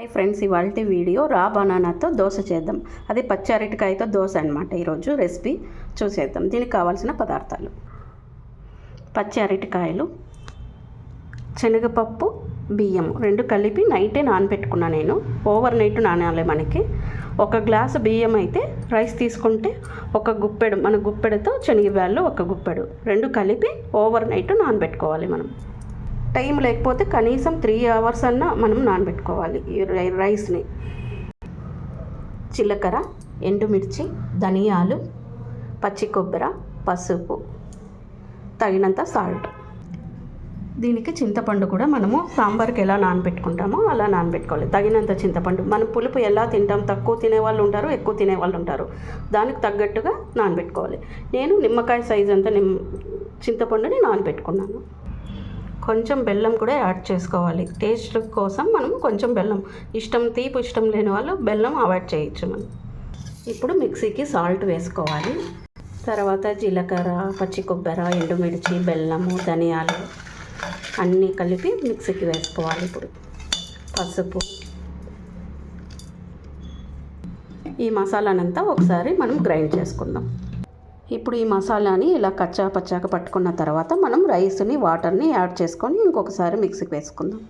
Hi friends, ఇవాల్టి video రా బనానాతో దోశ చేద్దాం. అది పచ్చి అరటికాయతో దోశ అనమాట. ఈరోజు రెసిపీ చూసేద్దాం. దీనికి కావాల్సిన పదార్థాలు: పచ్చి అరటికాయలు, శనగపప్పు, బియ్యం రెండు కలిపి నైటే నానబెట్టుకున్నా నేను. ఓవర్ నైట్ నానాలి మనకి. ఒక గ్లాసు బియ్యం అయితే రైస్ తీసుకుంటే ఒక గుప్పెడు, మన గుప్పెడుతో శనగబ్యాళ్ళు ఒక గుప్పెడు రెండు కలిపి ఓవర్ నైట్ నానబెట్టుకోవాలి. మనం టైం లేకపోతే కనీసం 3 hours అన్నా మనం నానబెట్టుకోవాలి ఈ రైస్ని. జీలకర్ర, ఎండుమిర్చి, ధనియాలు, పచ్చి కొబ్బరి, పసుపు, తగినంత సాల్ట్. దీనికి చింతపండు కూడా మనము సాంబార్కి ఎలా నానబెట్టుకుంటామో అలా నానబెట్టుకోవాలి. తగినంత చింతపండు. మనం పులుపు ఎలా తింటాం, తక్కువ తినేవాళ్ళు ఉంటారు, ఎక్కువ తినేవాళ్ళు ఉంటారు. దానికి తగ్గట్టుగా నానబెట్టుకోవాలి. నేను నిమ్మకాయ సైజ్ అంతా చింతపండుని నానబెట్టుకున్నాను. కొంచెం బెల్లం కూడా యాడ్ చేసుకోవాలి. టేస్ట్ కోసం మనం కొంచెం బెల్లం, తీపి ఇష్టం లేని వాళ్ళు బెల్లం అవాయిడ్ చేయొచ్చు మనం. ఇప్పుడు మిక్సీకి సాల్ట్ వేసుకోవాలి. తర్వాత జీలకర్ర, పచ్చి కొబ్బరి, ఎండుమిర్చి, బెల్లము, ధనియాలు అన్నీ కలిపి మిక్సీకి వేసుకోవాలి. ఇప్పుడు పసుపు, ఈ మసాలానంతా ఒకసారి మనం గ్రైండ్ చేసుకుందాం. ఇప్పుడు ఈ మసాలాని ఇలా కచ్చా పచ్చాక పట్టుకున్న తర్వాత మనం రైస్ని, వాటర్ని యాడ్ చేసుకొని ఇంకొకసారి మిక్సీకి వేసుకుందాం.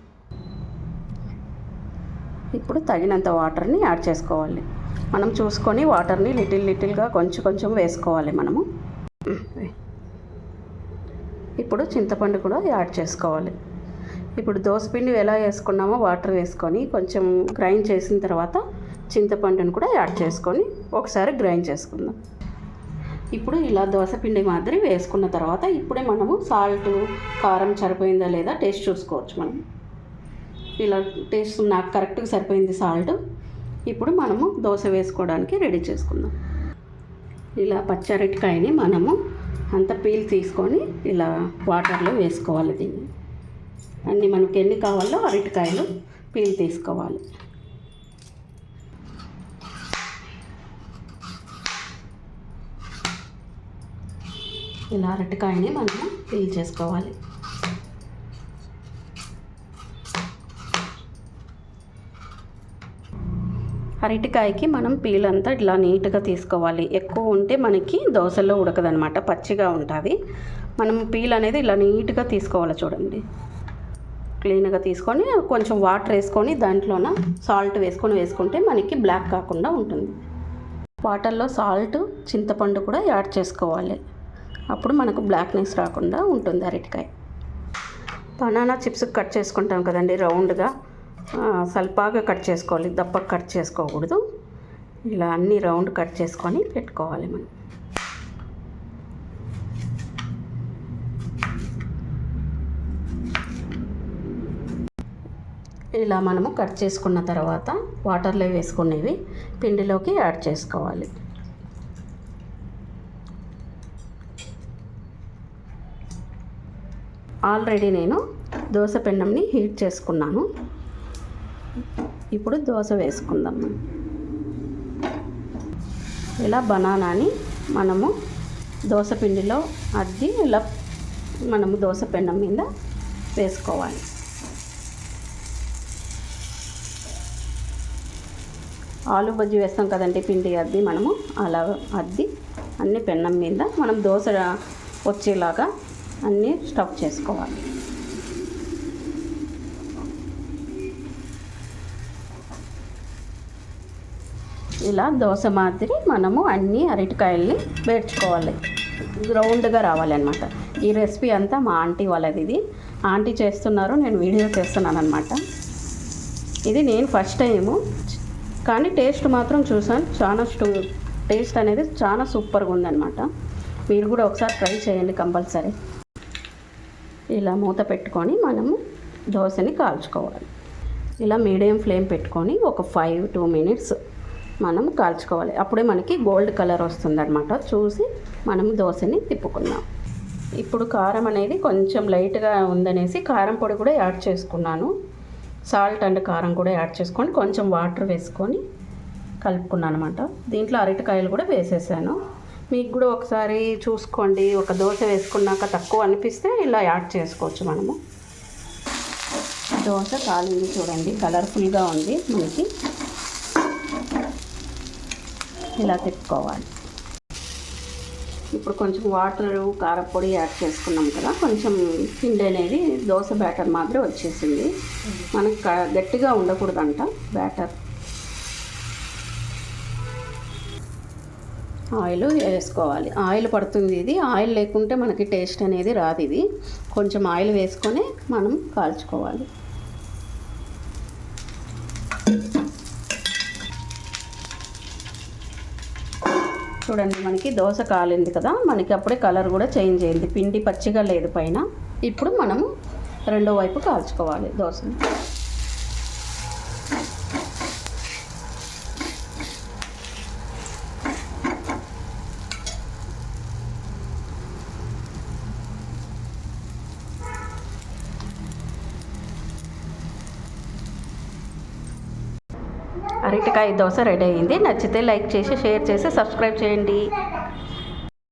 ఇప్పుడు తగినంత వాటర్ని యాడ్ చేసుకోవాలి. మనం చూసుకొని వాటర్ని లిటిల్గా కొంచెం వేసుకోవాలి మనము. ఇప్పుడు చింతపండు కూడా యాడ్ చేసుకోవాలి. ఇప్పుడు దోసపిండి ఎలా వేసుకున్నామో వాటర్ వేసుకొని కొంచెం గ్రైండ్ చేసిన తర్వాత చింతపండుని కూడా యాడ్ చేసుకొని ఒకసారి గ్రైండ్ చేసుకుందాం. ఇప్పుడు ఇలా దోసపిండి మాదిరి వేసుకున్న తర్వాత ఇప్పుడే మనము సాల్ట్, కారం సరిపోయిందా లేదా టేస్ట్ చూసుకోవచ్చు. మనం ఇలా టేస్ట్ నాకు కరెక్ట్గా సరిపోయింది సాల్ట్. ఇప్పుడు మనము దోశ వేసుకోవడానికి రెడీ చేసుకుందాం. ఇలా పచ్చి అరటికాయని మనము అంత పీల్ తీసుకొని ఇలా వాటర్లో వేసుకోవాలి. దీన్ని అన్నీ మనకి ఎన్ని కావాలో అరటికాయలు పీల్ తీసుకోవాలి. ఇలా అరటికాయని మనము పీల్ చేసుకోవాలి. అరటికాయకి మనం పీల్ అంతా ఇట్లా నీట్గా తీసుకోవాలి. ఎక్కువ ఉంటే మనకి దోశలో ఉడకదనమాట, పచ్చిగా ఉంటుంది. మనం పీల్ అనేది ఇలా నీట్గా తీసుకోవాలి. చూడండి, క్లీన్గా తీసుకొని కొంచెం వాటర్ వేసుకొని దాంట్లోన సాల్ట్ వేసుకుంటే మనకి బ్లాక్ కాకుండా ఉంటుంది. వాటర్లో సాల్ట్, చింతపండు కూడా యాడ్ చేసుకోవాలి. అప్పుడు మనకు బ్లాక్నెస్ రాకుండా ఉంటుంది అరటికాయ. బనానా చిప్స్ కట్ చేసుకుంటాం కదండి, రౌండ్గా సల్పాగా కట్ చేసుకోవాలి, దప్పగా కట్ చేసుకోకూడదు. ఇలా అన్ని రౌండ్ కట్ చేసుకొని పెట్టుకోవాలి మనం. ఇలా మనము కట్ చేసుకున్న తర్వాత వాటర్లో వేసుకునేవి పిండిలోకి యాడ్ చేసుకోవాలి. ఆల్రెడీ నేను దోశ పెన్నంని హీట్ చేసుకున్నాను. ఇప్పుడు దోశ వేసుకుందాం. ఇలా బనానాని మనము దోశ పిండిలో అద్ది ఇలా మనము దోశ పెన్నం మీద వేసుకోవాలి. ఆలు బజ్జీ వేస్తాం కదండి, పిండి అద్ది మనము అలా అద్ది అన్ని పెన్నం మీద మనం దోశ వచ్చేలాగా అన్నీ స్టఫ్ చేసుకోవాలి. ఇలా దోశ మాదిరి మనము అన్ని అరటికాయల్ని వేర్చుకోవాలి. రౌండ్గా రావాలన్నమాట. ఈ రెసిపీ అంతా మా ఆంటీ వాళ్ళది. ఇది ఆంటీ చేస్తున్నారు, నేను వీడియో చేస్తున్నాను అనమాట. ఇది నేను ఫస్ట్ టైము, కానీ టేస్ట్ మాత్రం చూసాను. చాలా టేస్ట్ అనేది చాలా సూపర్గా ఉందన్నమాట. మీరు కూడా ఒకసారి ట్రై చేయండి కంపల్సరీ. ఇలా మూత పెట్టుకొని మనము దోశని కాల్చుకోవాలి. ఇలా మీడియం ఫ్లేమ్ పెట్టుకొని ఒక 5-2 minutes మనం కాల్చుకోవాలి. అప్పుడే మనకి గోల్డ్ కలర్ వస్తుందన్నమాట. చూసి మనం దోశని తిప్పుకుందాం. ఇప్పుడు కారం అనేది కొంచెం లైట్గా ఉందనేసి కారం పొడి కూడా యాడ్ చేసుకున్నాను. సాల్ట్ అండ్ కారం కూడా యాడ్ చేసుకొని కొంచెం వాటర్ వేసుకొని కలుపుకున్నాను అనమాట. దీంట్లో అరటికాయలు కూడా వేసేసాను. మీకు కూడా ఒకసారి చూసుకోండి. ఒక దోశ వేసుకున్నాక తక్కువ అనిపిస్తే ఇలా యాడ్ చేసుకోవచ్చు మనము. దోశ కాలింది చూడండి, కలర్ఫుల్గా ఉంది మనకి. ఇలా తిప్పుకోవాలి. ఇప్పుడు కొంచెం వాటరు కారపొడి యాడ్ చేసుకున్నాం కదా, కొంచెం పిండి అనేది దోశ బ్యాటర్ మాదిరి వచ్చేసింది. మనకు గట్టిగా ఉండకూడదంట బ్యాటర్. ఆయిల్ వేసుకోవాలి. ఆయిల్ పడుతుంది, ఇది ఆయిల్ లేకుంటే మనకి టేస్ట్ అనేది రాదు. ఇది కొంచెం ఆయిల్ వేసుకొని మనం కాల్చుకోవాలి. చూడండి మనకి దోశ కాలింది కదా, మనకి అప్పుడే కలర్ కూడా చేంజ్ అయింది, పిండి పచ్చిగా లేదు పైన. ఇప్పుడు మనము రెండో వైపు కాల్చుకోవాలి దోశని. అరటికాయ దోశ రెడీ అయింది. నచ్చితే లైక్ చేసి, షేర్ చేసి, సబ్స్క్రైబ్ చేయండి.